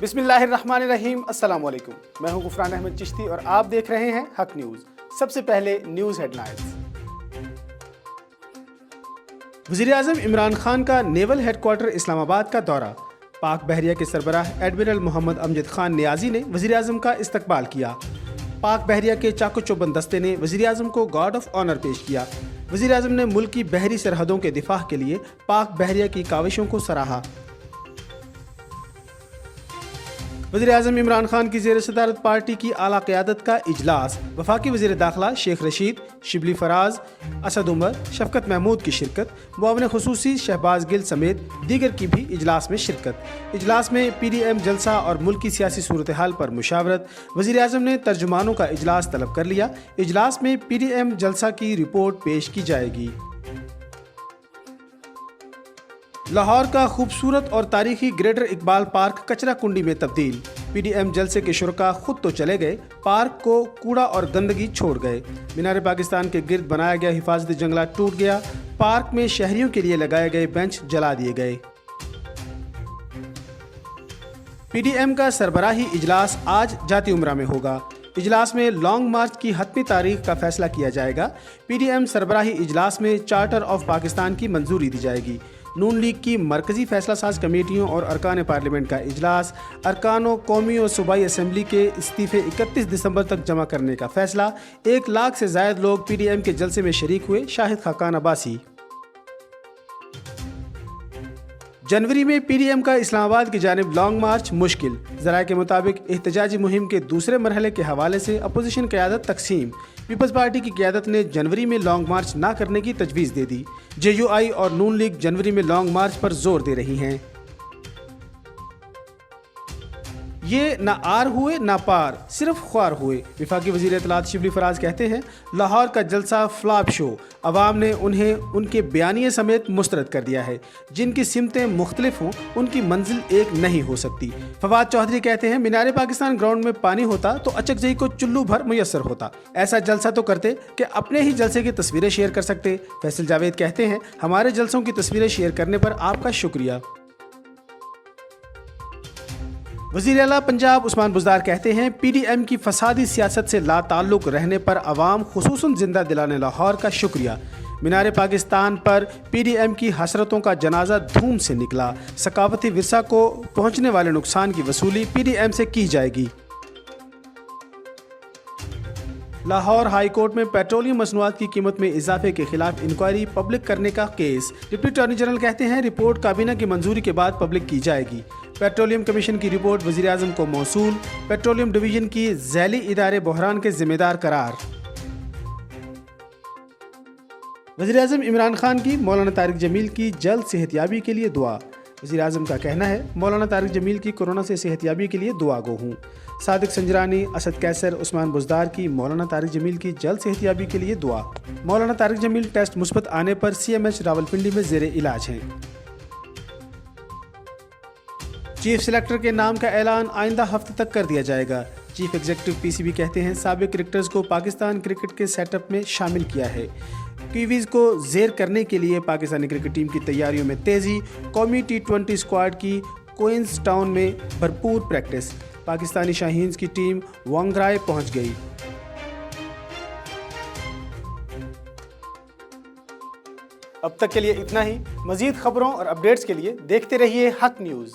बिस्मिल्लाहिर्रहमानिर्रहीम, अस्सलाम वालेकुम। मैं हूं गुफरान अहमद चिश्ती और आप देख रहे हैं हक न्यूज़। सबसे पहले न्यूज़ हेडलाइंस। वज़ीर-ए-आज़म इमरान खान का नेवल हेडक्वार्टर इस्लामाबाद का दौरा। पाक बहरिया के सरबराह एडमिरल मोहम्मद अमजद खान नियाजी ने वज़ीर-ए-आज़म का इस्तकबाल किया। पाक बहरिया के चाको चौबंद दस्ते ने वज़ीर-ए-आज़म को गार्ड ऑफ ऑनर पेश किया। वज़ीर-ए-आज़म ने मुल्क की बहरी सरहदों के दिफा के लिए पाक बहरिया की काविशों को सराहा। वज़ीर-ए-आज़म इमरान खान की ज़ेर सदारत पार्टी की आला क़यादत का इजलास। वफाकी वज़ीर दाखिला शेख रशीद, शिबली फराज, असद उमर, शफकत महमूद की शिरकत। मुआविन ख़ुसूसी शहबाज गिल समेत दीगर की भी इजलास में शिरकत। इजलास में PDM जलसा और मुल्क की सियासी सूरत हाल पर मुशावरत। वज़ीर-ए-आज़म ने तर्जुमानों का इजलास तलब कर लिया। इजलास में PDM जलसा की रिपोर्ट पेश की जाएगी। लाहौर का खूबसूरत और तारीखी ग्रेटर इकबाल पार्क कचरा कुंडी में तब्दील। PDM जलसे के शुरका खुद तो चले गए, पार्क को कूड़ा और गंदगी छोड़ गए। मीनार पाकिस्तान के गिर्द बनाया गया हिफाजती जंगला टूट गया। पार्क में शहरियों के लिए लगाए गए बेंच जला दिए गए। PDM का सरबराही इजलास आज जाती उम्रा में होगा। इजलास में लॉन्ग मार्च की हतमी तारीख का फैसला किया जाएगा। PDM सरबराही इजलास में चार्टर ऑफ पाकिस्तान की मंजूरी दी जाएगी। नून लीग की मरकजी फैसला साज कमेटियों और अरकान पार्लियामेंट का इजलास। अरकानों कौमी और सूबाई असम्बली के इस्तीफे 31 दिसंबर तक जमा करने का फैसला। 1 लाख से ज़ायद लोग PDM के जलसे में शरीक हुए। शाहिद खाकान अब्बासी। जनवरी में PDM का इस्लामाबाद की जानिब लॉन्ग मार्च मुश्किल। ज़राए के मुताबिक एहतजाजी मुहिम के दूसरे मरहले के हवाले से अपोजिशन क़यादत तकसीम। पीपल्स पार्टी की क़यादत ने जनवरी में लॉन्ग मार्च ना करने की तजवीज़ दे दी। JUI और नून लीग जनवरी में लॉन्ग मार्च पर जोर दे रही हैं। ये ना आर हुए ना पार, सिर्फ ख्वार हुए। वफाकी वज़ीर इत्तलात शिबली फराज कहते हैं, लाहौर का जलसा फ्लॉप शो। अवाम ने उन्हें उनके बयानिए समेत मुस्तरद कर दिया है। जिनकी सिमतें मुख्तलिफ हों उनकी मंजिल एक नहीं हो सकती। फवाद चौधरी कहते हैं, मीनार पाकिस्तान ग्राउंड में पानी होता तो अचकजई को चुल्लू भर मुयस्सर होता। ऐसा जलसा तो करते कि अपने ही जलसे की तस्वीरें शेयर कर सकते। फैसल जावेद कहते हैं, हमारे जलसों की तस्वीरें शेयर करने पर आपका शुक्रिया। वज़ीर आला पंजाब उस्मान बुज़दार कहते हैं, PDM की फसादी सियासत से लाताल्लुक़ रहने पर अवाम खुसूसन जिंदा दिलाने लाहौर का शुक्रिया। मीनार पाकिस्तान पर PDM की हसरतों का जनाजा धूम से निकला। सकाफती विरसा को पहुँचने वाले नुकसान की वसूली PDM से की जाएगी। लाहौर हाई कोर्ट में पेट्रोलियम मसनूआत की कीमत में इजाफे के खिलाफ इंक्वायरी पब्लिक करने का केस। डिप्टी अटॉर्नी जनरल कहते हैं, रिपोर्ट काबीना की मंजूरी के बाद पब्लिक की जाएगी। पेट्रोलियम कमीशन की रिपोर्ट वज़ीर-ए-आज़म को मौसूल। पेट्रोलियम डिवीजन की ज़ैली इदारे बहरान के जिम्मेदार करार। वज़ीर-ए-आज़म इमरान खान की मौलाना तारिक जमील की जल्द सेहतयाबी के लिए दुआ। वज़ीर-ए-आज़म का कहना है, मौलाना तारिक जमील की कोरोना से सेहतयाबी के लिए दुआ गो हूँ। सादिक संजरानी, असद कैसर, उस्मान बुज़दार की मौलाना तारिक जमील की जल्द सेहतयाबी के लिए दुआ। मौलाना तारिक जमील टेस्ट मुस्बत आने पर CMH रावलपिंडी में ज़ेरे इलाज हैं। चीफ सेलेक्टर के नाम का ऐलान आइंदा हफ्ते तक कर दिया जाएगा। चीफ एग्जीक्यूटिव PCB कहते हैं, साबिक क्रिकेटर्स को पाकिस्तान क्रिकेट के सेटअप में शामिल किया है। कीवीज़ को ज़ेर करने के लिए पाकिस्तानी क्रिकेट टीम की तैयारियों में तेज़ी। कौमी T20 स्क्वाड की क्वींस टाउन में भरपूर प्रैक्टिस। पाकिस्तानी शाहीन्स की टीम वांगराय पहुंच गई। अब तक के लिए इतना ही। मज़ीद खबरों और अपडेट्स के लिए देखते रहिए हक न्यूज़।